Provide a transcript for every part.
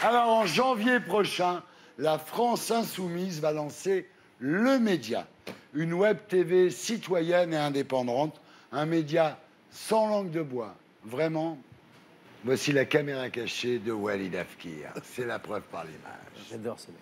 Alors, en janvier prochain, la France Insoumise va lancer Le Média, une web TV citoyenne et indépendante, un média sans langue de bois. Vraiment, voici la caméra cachée de Walid Afkir. C'est la preuve par l'image. J'adore ce mec.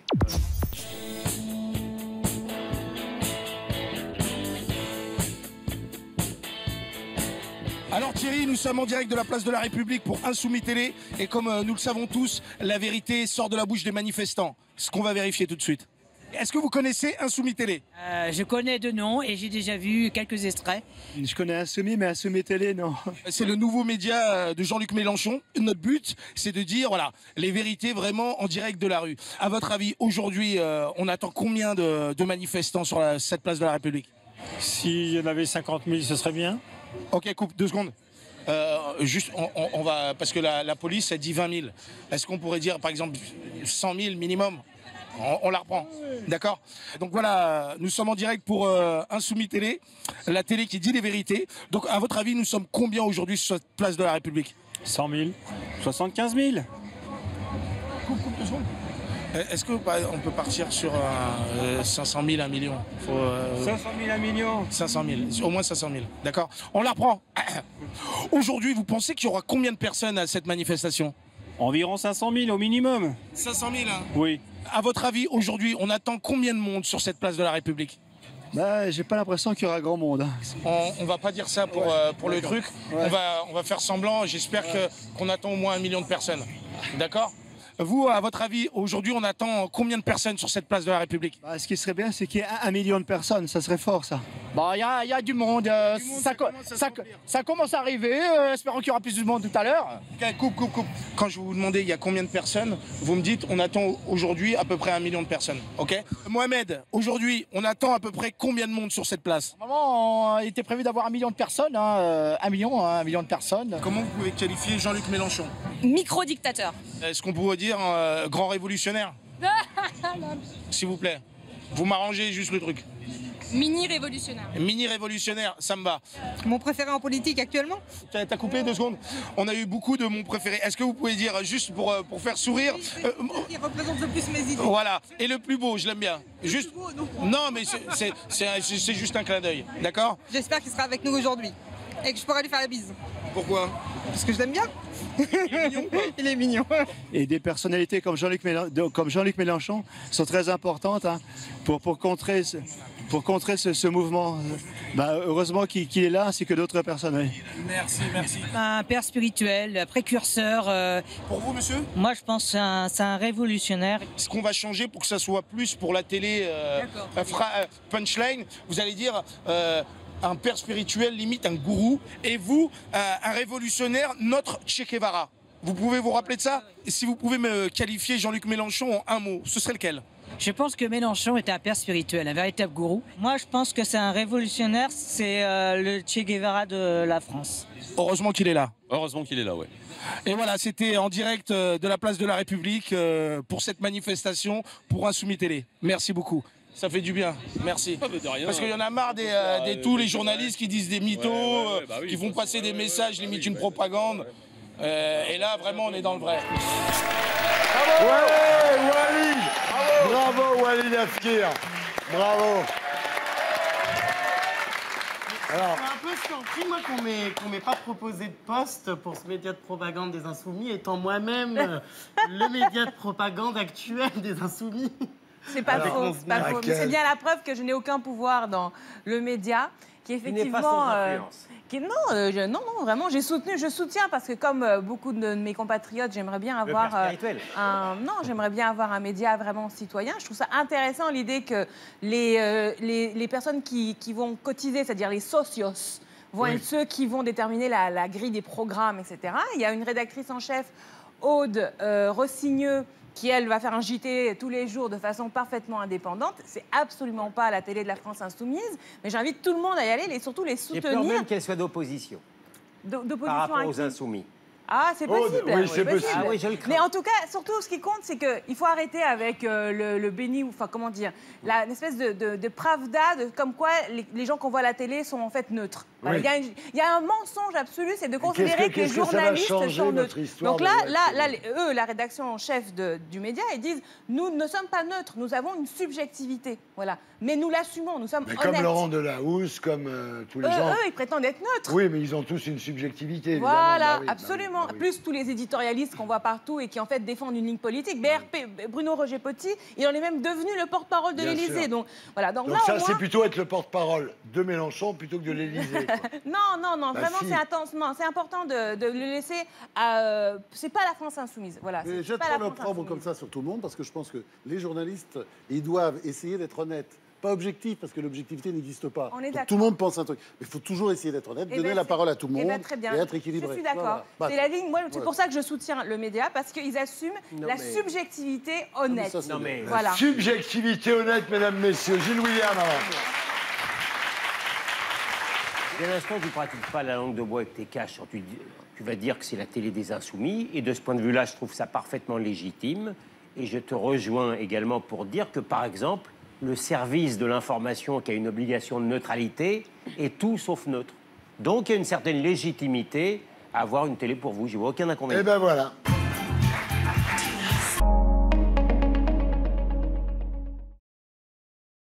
Alors Thierry, nous sommes en direct de la place de la République pour Insoumis Télé. Et comme nous le savons tous, la vérité sort de la bouche des manifestants. Ce qu'on va vérifier tout de suite. Est-ce que vous connaissez Insoumis Télé? Je connais de nom et j'ai déjà vu quelques extraits. Je connais Insoumis, mais Insoumis Télé, non. C'est le nouveau média de Jean-Luc Mélenchon. Notre but, c'est de dire, voilà, les vérités vraiment en direct de la rue. À votre avis, aujourd'hui, on attend combien de manifestants sur cette place de la République? S'il y en avait 50 000, ce serait bien. Ok, coupe, 2 secondes. Juste, on va, parce que la police a dit 20 000. Est-ce qu'on pourrait dire, par exemple, 100 000 minimum? On la reprend, d'accord? Donc voilà, nous sommes en direct pour Insoumis Télé, la télé qui dit les vérités. Donc à votre avis, nous sommes combien aujourd'hui sur cette place de la République? 100 000. 75 000. Coupe 2 secondes. Est-ce qu'on peut partir sur 500 000, 1 million? 500 000, 1 million. 500 000, au moins 500 000, d'accord? On la reprend. Aujourd'hui, vous pensez qu'il y aura combien de personnes à cette manifestation? Environ 500 000 au minimum. 500 000, hein? Oui. À votre avis, aujourd'hui, on attend combien de monde sur cette place de la République? Bah, j'ai pas l'impression qu'il y aura grand monde. On va pas dire ça pour le truc. Ouais. On va faire semblant. J'espère qu'on attend au moins 1 million de personnes. D'accord? Vous, à votre avis, aujourd'hui, on attend combien de personnes sur cette place de la République? Bah, ce qui serait bien, c'est qu'il y ait 1 million de personnes. Ça serait fort, ça. Bon, il y a du monde. Ça commence à arriver. Espérons qu'il y aura plus de monde tout à l'heure. Okay, coupe. Quand je vais vous demander il y a combien de personnes, vous me dites on attend aujourd'hui à peu près 1 million de personnes. Ok? Mohamed, aujourd'hui, on attend à peu près combien de monde sur cette place? Normalement, il était prévu d'avoir 1 million de personnes. Hein, 1 million de personnes. Comment vous pouvez qualifier Jean-Luc Mélenchon? Micro-dictateur. Est-ce qu'on pourrait dire grand révolutionnaire? S'il vous plaît. Vous m'arrangez juste le truc. Mini-révolutionnaire. Mini-révolutionnaire, ça me va. Mon préféré en politique actuellement? T'as coupé 2 secondes? On a eu beaucoup de mon préféré. Est-ce que vous pouvez dire, juste pour faire sourire... Qui représente le plus mes idées. Voilà. Et le plus beau, je l'aime bien. Juste... Non, mais c'est juste un clin d'œil. D'accord? J'espère qu'il sera avec nous aujourd'hui. Et que je pourrai lui faire la bise. Pourquoi? Parce que je l'aime bien. Il est mignon, quoi. Il est mignon. Et des personnalités comme Jean-Luc Mélenchon sont très importantes hein, pour contrer ce mouvement. Bah, heureusement qu'il est là, ainsi que d'autres personnes. Oui. Merci. Un père spirituel, précurseur. Pour vous, monsieur? Moi, je pense que c'est un révolutionnaire. Ce qu'on va changer pour que ça soit plus pour la télé punchline, vous allez dire... un père spirituel, limite un gourou, et vous, un révolutionnaire, notre Che Guevara. Vous pouvez vous rappeler de ça? Et si vous pouvez me qualifier Jean-Luc Mélenchon en un mot, ce serait lequel? Je pense que Mélenchon était un père spirituel, un véritable gourou. Moi, je pense que c'est un révolutionnaire, c'est le Che Guevara de la France. Heureusement qu'il est là. Heureusement qu'il est là, ouais. Et voilà, c'était en direct de la place de la République pour cette manifestation pour Insoumis Télé. Merci beaucoup. Ça fait du bien, merci. De rien. Parce qu'il y en a marre tous les journalistes qui disent des mythos, qui font passer des messages, limite une propagande. Et là, vraiment, on est dans le vrai. Ouais, Walid! Bravo, Walid Afkir! Bravo! Alors, Je suis un peu surpris, moi, qu'on m'ait pas proposé de poste pour ce média de propagande des Insoumis, étant moi-même le média de propagande actuel des Insoumis. C'est pas faux, c'est pas faux. Mais c'est bien la preuve que je n'ai aucun pouvoir dans le média, qui effectivement... n'est pas sans influence. Non, vraiment, je soutiens parce que comme beaucoup de mes compatriotes, j'aimerais bien avoir un média vraiment citoyen. Je trouve ça intéressant l'idée que les personnes qui vont cotiser, c'est-à-dire les socios, vont être ceux qui vont déterminer la grille des programmes, etc. Il y a une rédactrice en chef, Aude Rossigneux, qui, elle, va faire un JT tous les jours de façon parfaitement indépendante. C'est absolument pas la télé de la France Insoumise, mais j'invite tout le monde à y aller et surtout les soutenir. J'ai peur même qu'elle soit d'opposition. D'opposition par rapport à aux qui? Insoumis. Ah, c'est possible. Oui, c'est possible. Ah oui, je le crains. Mais en tout cas, surtout, ce qui compte, c'est qu'il faut arrêter avec le béni, enfin, comment dire, l'espèce de pravda, comme quoi les gens qu'on voit à la télé sont en fait neutres. Voilà, Oui. il y a un mensonge absolu, c'est de considérer que les journalistes sont neutres. Donc là, eux, la rédaction en chef du média, ils disent nous ne sommes pas neutres, nous avons une subjectivité. Voilà. Mais nous l'assumons, nous sommes honnêtes. Comme Laurent Delahousse, comme tous les gens. Eux, ils prétendent être neutres. Oui, mais ils ont tous une subjectivité, évidemment. Voilà, Bah oui, absolument. bah oui. Plus tous les éditorialistes qu'on voit partout et qui en fait défendent une ligne politique. BRP, Bruno Roger-Petit, il en est même devenu le porte-parole de Bien l'Élysée. sûr. Donc voilà. Donc Donc là, ça, au moins... c'est plutôt être le porte-parole de Mélenchon plutôt que de l'Élysée. Non, Bah vraiment, si. c'est important de le laisser. C'est pas la France insoumise. Voilà. Mais c'est jette pas pas la France l'opprobre insoumise. comme ça sur tout le monde, parce que je pense que les journalistes, ils doivent essayer d'être honnêtes. Pas objectif, parce que l'objectivité n'existe pas. On est Donc, d'accord. tout le monde pense un truc. Mais il faut toujours essayer d'être honnête, Eh donner ben, la c'est- parole à tout le eh monde ben, très bien. et être équilibré. Je suis d'accord. Voilà. C'est la ligne. Moi, c'est Ouais. pour ça que je soutiens le média, parce qu'ils assument Non, la mais- subjectivité Ah, mais honnête. ça, c'est Non, bien. mais- Voilà. Subjectivité honnête, mesdames, messieurs. Gilles William, avant. Dès l'instant que tu ne pratiques pas la langue de bois et que tu es cash, tu vas dire que c'est la télé des insoumis. Et de ce point de vue-là, je trouve ça parfaitement légitime. Et je te rejoins également pour dire que, par exemple, le service de l'information qui a une obligation de neutralité est tout sauf neutre. Donc il y a une certaine légitimité à avoir une télé pour vous. Je vois aucun inconvénient. Eh ben voilà.